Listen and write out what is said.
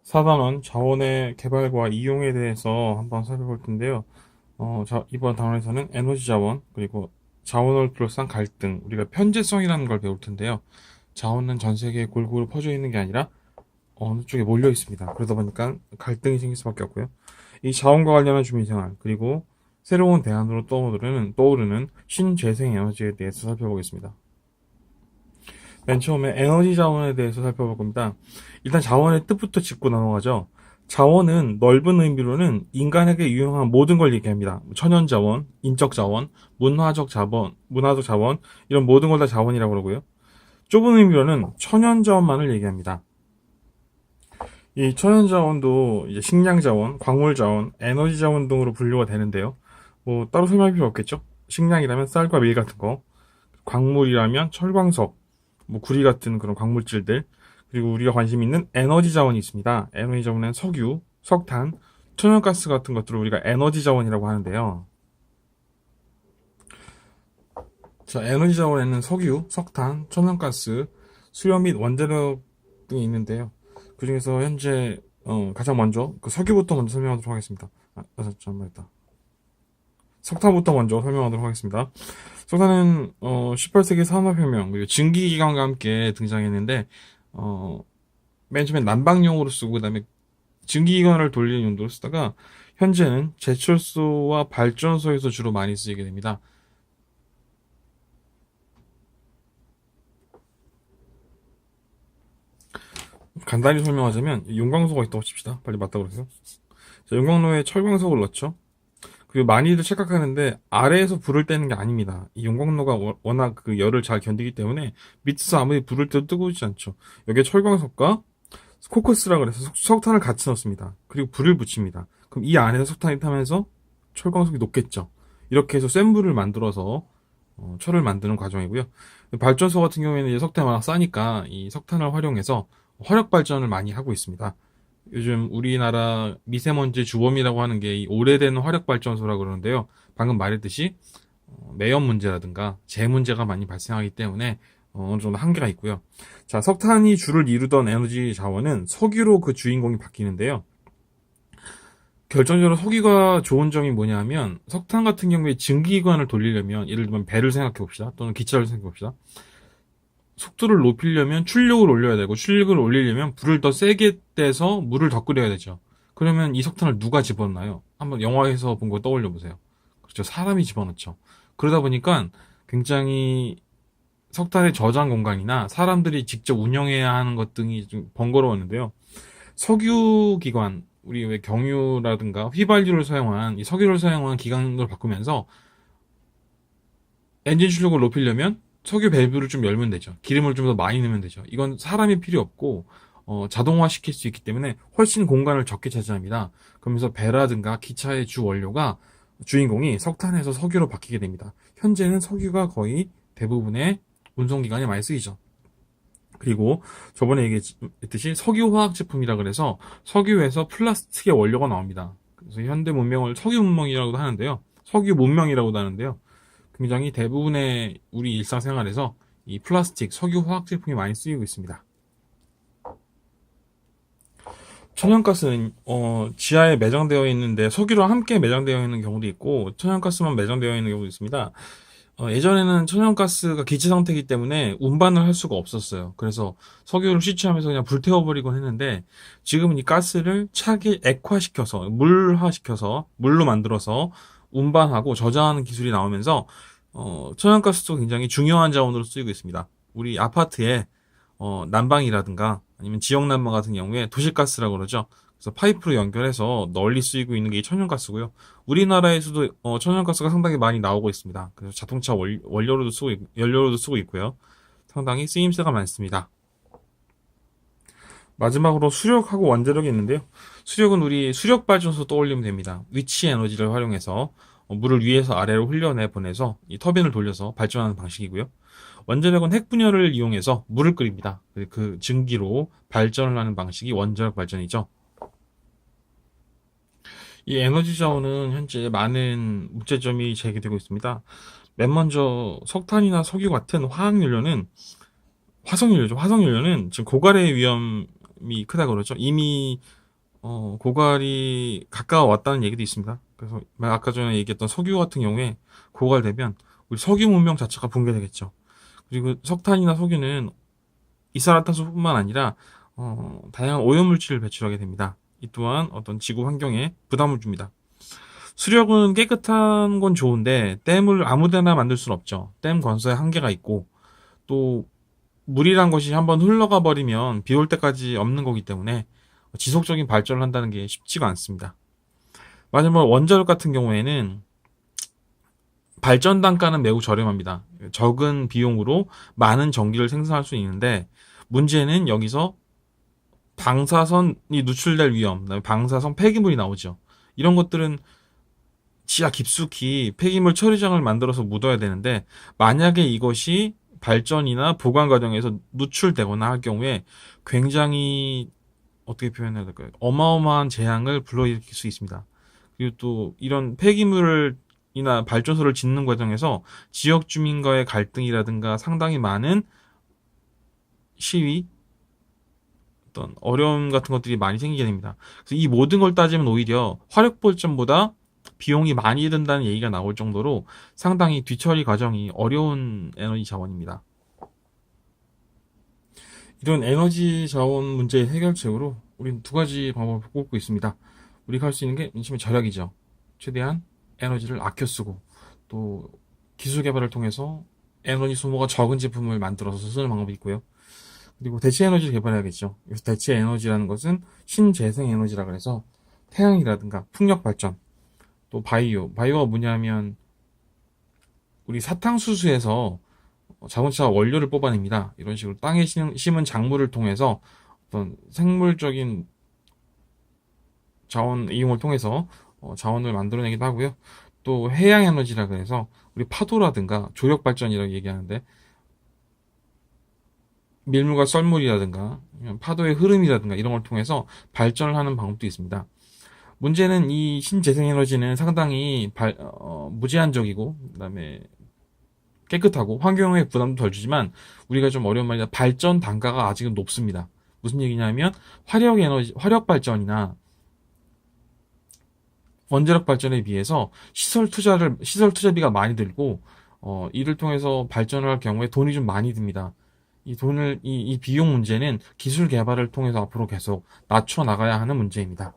4단원 자원의 개발과 이용에 대해서 한번 살펴볼 텐데요. 이번 단원에서는 에너지 자원, 그리고 자원을 둘러싼 갈등, 우리가 편재성이라는 걸 배울 텐데요. 자원은 전 세계에 골고루 퍼져 있는 게 아니라 어느 쪽에 몰려 있습니다. 그러다 보니까 갈등이 생길 수밖에 없고요. 이 자원과 관련한 주민생활, 그리고 새로운 대안으로 떠오르는 신재생 에너지에 대해서 살펴보겠습니다. 맨 처음에 에너지 자원에 대해서 살펴볼 겁니다. 일단 자원의 뜻부터 짚고 넘어가죠. 자원은 넓은 의미로는 인간에게 유용한 모든 걸 얘기합니다. 천연 자원, 인적 자원, 문화적 자원, 이런 모든 걸 다 자원이라고 그러고요. 좁은 의미로는 천연 자원만을 얘기합니다. 이 천연 자원도 이제 식량 자원, 광물 자원, 에너지 자원 등으로 분류가 되는데요. 뭐 따로 설명할 필요 없겠죠? 식량이라면 쌀과 밀 같은 거, 광물이라면 철광석, 뭐 구리 같은 그런 광물질들, 그리고 우리가 관심 있는 에너지 자원이 있습니다. 에너지 자원은 석유, 석탄, 천연가스 같은 것들을 우리가 에너지 자원이라고 하는데요. 자, 에너지 자원에는 석유, 석탄, 천연가스, 수요 및 원자력 등이 있는데요. 그 중에서 현재 가장 먼저 그 석유부터 먼저 설명하도록 하겠습니다. 잠깐만 있다. 석탄부터 먼저 설명하도록 하겠습니다. 석탄은 18세기 산업혁명 그리고 증기기관과 함께 등장했는데 맨 처음에 난방용으로 쓰고 그다음에 증기기관을 돌리는 용도로 쓰다가 현재는 제철소와 발전소에서 주로 많이 쓰이게 됩니다. 간단히 설명하자면 용광로가 있다고 칩시다. 빨리 맞다 그러세요. 자, 용광로에 철광석을 넣죠. 그리고 많이들 착각하는데 아래에서 불을 떼는 게 아닙니다. 이 용광로가 워낙 그 열을 잘 견디기 때문에 밑에서 아무리 불을 떼도 뜨거워지지 않죠. 여기에 철광석과 코커스라 그래서 석탄을 같이 넣습니다. 그리고 불을 붙입니다. 그럼 이 안에서 석탄이 타면서 철광석이 녹겠죠. 이렇게 해서 센 불을 만들어서 철을 만드는 과정이고요. 발전소 같은 경우에는 이제 석탄이 워낙 싸니까 이 석탄을 활용해서 화력 발전을 많이 하고 있습니다. 요즘 우리나라 미세먼지 주범이라고 하는 게 이 오래된 화력 발전소라고 그러는데요. 방금 말했듯이 매연 문제라든가 재 문제가 많이 발생하기 때문에 어느 정도 한계가 있고요. 자, 석탄이 주를 이루던 에너지 자원은 석유로 그 주인공이 바뀌는데요. 결정적으로 석유가 좋은 점이 뭐냐면 석탄 같은 경우에 증기기관을 돌리려면 예를 들면 배를 생각해 봅시다. 또는 기차를 생각해 봅시다. 속도를 높이려면 출력을 올려야 되고 출력을 올리려면 불을 더 세게 떼서 물을 더 끓여야 되죠. 그러면 이 석탄을 누가 집어넣나요? 한번 영화에서 본 거 떠올려 보세요. 그렇죠. 사람이 집어넣죠. 그러다 보니까 굉장히 석탄의 저장 공간이나 사람들이 직접 운영해야 하는 것 등이 좀 번거로웠는데요. 석유 기관, 우리 왜 경유라든가 휘발유를 사용한 이 석유를 사용한 기관을 바꾸면서 엔진 출력을 높이려면 석유 밸브를 좀 열면 되죠. 기름을 좀 더 많이 넣으면 되죠. 이건 사람이 필요 없고 자동화 시킬 수 있기 때문에 훨씬 공간을 적게 차지합니다. 그러면서 배라든가 기차의 주 원료가 주인공이 석탄에서 석유로 바뀌게 됩니다. 현재는 석유가 거의 대부분의 운송기관에 많이 쓰이죠. 그리고 저번에 얘기했듯이 석유화학 제품이라 그래서 석유에서 플라스틱의 원료가 나옵니다. 그래서 현대 문명을 석유 문명이라고도 하는데요. 석유 문명이라고도 하는데요. 굉장히 대부분의 우리 일상생활에서 이 플라스틱, 석유 화학 제품이 많이 쓰이고 있습니다. 천연가스는 지하에 매장되어 있는데 석유랑 함께 매장되어 있는 경우도 있고 천연가스만 매장되어 있는 경우도 있습니다. 예전에는 천연가스가 기체 상태이기 때문에 운반을 할 수가 없었어요. 그래서 석유를 시추하면서 그냥 불태워버리곤 했는데 지금은 이 가스를 차게 액화시켜서 물화시켜서 물로 만들어서 운반하고 저장하는 기술이 나오면서 천연가스도 굉장히 중요한 자원으로 쓰이고 있습니다. 우리 아파트에 난방이라든가 아니면 지역 난방 같은 경우에 도시가스라고 그러죠. 그래서 파이프로 연결해서 널리 쓰이고 있는 게 천연가스고요. 우리나라에서도 천연가스가 상당히 많이 나오고 있습니다. 그래서 자동차 연료로도 쓰고 있고요. 상당히 쓰임새가 많습니다. 마지막으로 수력하고 원자력이 있는데요. 수력은 우리 수력발전소 떠올리면 됩니다. 위치 에너지를 활용해서 물을 위에서 아래로 흘려내 보내서 이 터빈을 돌려서 발전하는 방식이고요. 원자력은 핵분열을 이용해서 물을 끓입니다. 그 증기로 발전을 하는 방식이 원자력 발전이죠. 이 에너지 자원은 현재 많은 문제점이 제기되고 있습니다. 맨 먼저 석탄이나 석유 같은 화학연료는 화석연료죠. 화석연료는 지금 고갈의 위험 크다 그러죠. 이미 고갈이 가까워왔다는 얘기도 있습니다. 그래서 아까 전에 얘기했던 석유 같은 경우에 고갈되면 우리 석유 문명 자체가 붕괴되겠죠. 그리고 석탄이나 석유는 이산화탄소뿐만 아니라 다양한 오염물질을 배출하게 됩니다. 이 또한 어떤 지구 환경에 부담을 줍니다. 수력은 깨끗한 건 좋은데 댐을 아무데나 만들 수는 없죠. 댐 건설에 한계가 있고 또 물이란 것이 한번 흘러가 버리면 비올 때까지 없는 거기 때문에 지속적인 발전을 한다는 게 쉽지가 않습니다. 마지막으로 원자력 같은 경우에는 발전 단가는 매우 저렴합니다. 적은 비용으로 많은 전기를 생산할 수 있는데 문제는 여기서 방사선이 누출될 위험, 그다음에 방사선 폐기물이 나오죠. 이런 것들은 지하 깊숙이 폐기물 처리장을 만들어서 묻어야 되는데 만약에 이것이 발전이나 보관 과정에서 누출되거나 할 경우에 굉장히 어떻게 표현해야 될까요? 어마어마한 재앙을 불러일으킬 수 있습니다. 그리고 또 이런 폐기물이나 발전소를 짓는 과정에서 지역 주민과의 갈등이라든가 상당히 많은 시위, 어떤 어려움 같은 것들이 많이 생기게 됩니다. 그래서 이 모든 걸 따지면 오히려 화력발전보다 비용이 많이 든다는 얘기가 나올 정도로 상당히 뒤처리 과정이 어려운 에너지 자원입니다. 이런 에너지 자원 문제 해결책으로 우리는 두 가지 방법을 꼽고 있습니다. 우리가 할 수 있는 게 맨 처음에 절약이죠. 최대한 에너지를 아껴 쓰고 또 기술 개발을 통해서 에너지 소모가 적은 제품을 만들어서 쓰는 방법이 있고요. 그리고 대체 에너지를 개발해야겠죠. 그래서 대체 에너지라는 것은 신재생 에너지라 그래서 태양이라든가 풍력 발전, 또 바이오가 뭐냐면 우리 사탕수수에서 자동차 원료를 뽑아냅니다. 이런 식으로 땅에 심은 작물을 통해서 어떤 생물적인 자원 이용을 통해서 자원을 만들어내기도 하고요. 또 해양 에너지라 그래서 우리 파도라든가 조력 발전이라고 얘기하는데 밀물과 썰물이라든가 파도의 흐름이라든가 이런 걸 통해서 발전을 하는 방법도 있습니다. 문제는 이 신재생에너지는 상당히 무제한적이고 그다음에 깨끗하고 환경에 부담도 덜 주지만 우리가 좀 어려운 말이다. 발전 단가가 아직은 높습니다. 무슨 얘기냐면 화력 발전이나 원자력 발전에 비해서 시설 투자비가 많이 들고 이를 통해서 발전을 할 경우에 돈이 좀 많이 듭니다. 이 비용 문제는 기술 개발을 통해서 앞으로 계속 낮춰 나가야 하는 문제입니다.